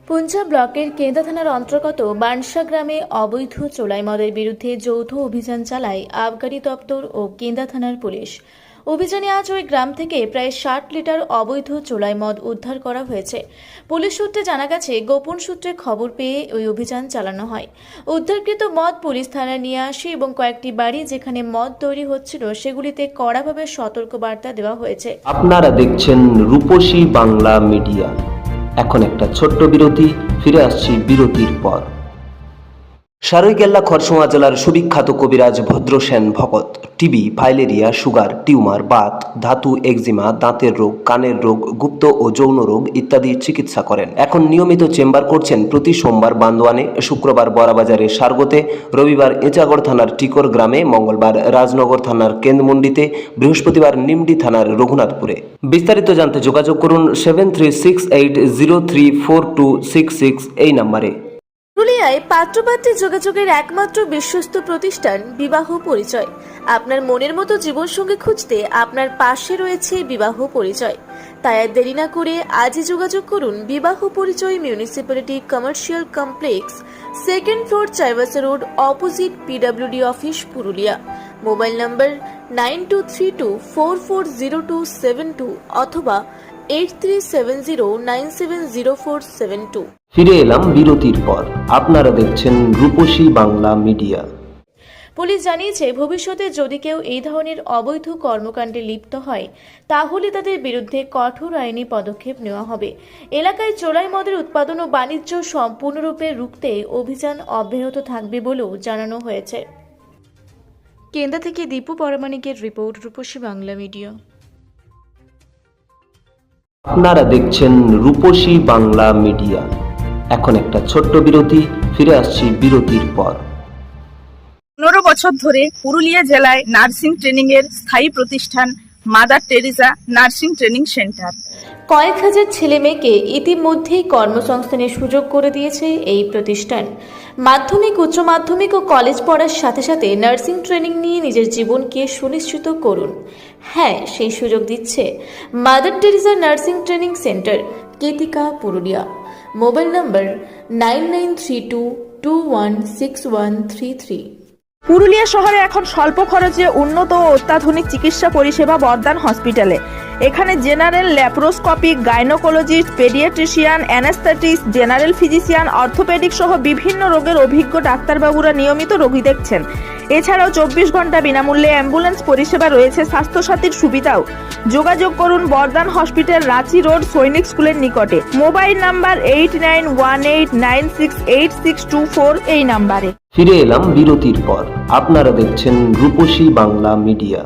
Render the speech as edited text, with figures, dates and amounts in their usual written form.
পুঞ্চা ব্লকের কেন্দা থানার অন্তর্গত বানসা গ্রামে অবৈধ চোলাই মদের বিরুদ্ধে যৌথ অভিযান চালায় আবগারি দপ্তর ও কেন্দা থানার পুলিশ। অভিযানে আজ ওই গ্রাম থেকে প্রায় ৬০ লিটার অবৈধ চোলাই মদ উদ্ধার করা হয়েছে। পুলিশ সূত্রে জানা গেছে, গোপন সূত্রে খবর পেয়ে ওই অভিযান চালানো হয়। উদ্ধারকৃত মদ পুলিশ থানায় নিয়ে আসে এবং কয়েকটি বাড়ি যেখানে মদ তৈরি হচ্ছিল সেগুলিতে কড়াভাবে সতর্কবার্তা দেওয়া হয়েছে। আপনারা দেখছেন রূপসী বাংলা মিডিয়া। এখন একটা ছোট্ট বিরতি, ফিরে আসছি বিরতির পর। সারৈকেল্লা খরসোয়া জেলার সুবিখ্যাত কবিরাজ ভদ্রসেন ভকত TB, filaria, sugar, tumour, Baat, ধাতু, একজিমা, দাঁতের রোগ, কানের রোগ, গুপ্ত ও যৌন রোগ ইত্যাদি চিকিৎসা করেন। এখন নিয়মিত চেম্বার করছেন প্রতি সোমবার বান্দোয়ানে, শুক্রবার বড়াবাজারে সারগোতে, রবিবার এঁচাগড় থানার টিকর গ্রামে, মঙ্গলবার রাজনগর থানার কেন্দ্রমন্ডিতে, বৃহস্পতিবার নিমডি থানার রঘুনাথপুরে। বিস্তারিত জানতে যোগাযোগ করুন 7368034266 এই নম্বরে। পুরুলিয়ায় পাত্রপাত্রী যোগাযোগের একমাত্র বিশ্বস্ত প্রতিষ্ঠান বিবাহ পরিচয়। আপনার মনের মতো জীবনসঙ্গী খুঁজতে আপনার পাশে রয়েছে বিবাহ পরিচয়। তাই আর দেরি না করে আজই যোগাযোগ করুন বিবাহ পরিচয় municipality commercial complex, second floor, Chaibasa road, opposite PWD office, Purulia. Mobile নম্বর 9232440272 অথবা 8370970472। ফিরে এলাম বিরতির পর। আপনারা দেখছেন রূপসী বাংলা মিডিয়া। পুলিশ জানিয়েছে, ভবিষ্যতে যদি কেউ এই ধরনের অবৈধ কর্মকাণ্ডে লিপ্ত হয় তাহলে তাদের বিরুদ্ধে কঠোর আইনি পদক্ষেপ নেওয়া হবে। এলাকায় চোলাই মদের উৎপাদন ও বাণিজ্য সম্পূর্ণরূপে রুখতে অভিযান অব্যাহত থাকবে বলেও জানানো হয়েছে। কেন্দা থেকে দীপু পরামানিকের রিপোর্ট, রূপসী বাংলা মিডিয়া। আপনারা দেখছেন রূপসী বাংলা মিডিয়া। এখন একটা ছোট্ট বিরতি, ফিরে আসছি বিরতির পর। 15 বছর ধরে পুরুলিয়া জেলায় নার্সিং ট্রেনিং এর স্থায়ী প্রতিষ্ঠান mother Teresa nursing training centre কয়েক হাজার ছেলে মেয়েকে ইতিমধ্যেই কর্মসংস্থানের সুযোগ করে দিয়েছে এই প্রতিষ্ঠান। মাধ্যমিক, উচ্চ মাধ্যমিক ও কলেজ পড়ার সাথে সাথে নার্সিং ট্রেনিং নিয়ে নিজের জীবনকে সুনিশ্চিত করুন। হ্যাঁ, সেই সুযোগ দিচ্ছে Mother Teresa nursing training centre, Ketika, Purulia. Mobile number 9932216133। Purulia শহরে এখন স্বল্প খরচে উন্নত ও অত্যাধুনিক চিকিৎসা পরিষেবা বর্দান হসপিটালে। এখানে general, laparoscopic, gynaecologist, paediatrician, anaesthetist, general physician, orthopaedic সহ বিভিন্ন রোগের অভিজ্ঞ ডাক্তারবাবুরা নিয়মিত রোগী দেখছেন। এছাড়াও 24 ঘন্টা বিনামূল্যে অ্যাম্বুলেন্স পরিষেবা রয়েছে, স্বাস্থ্যসাথীর সুবিধাও। যোগাযোগ করুন বর্দান হসপিটাল, রাঁচি রোড, সৈনিক স্কুলের নিকটে। মোবাইল নাম্বার 8918968624 এই নাম্বারে। ফিরে এলাম বিরতির পর। আপনারা দেখছেন রূপসী বাংলা মিডিয়া।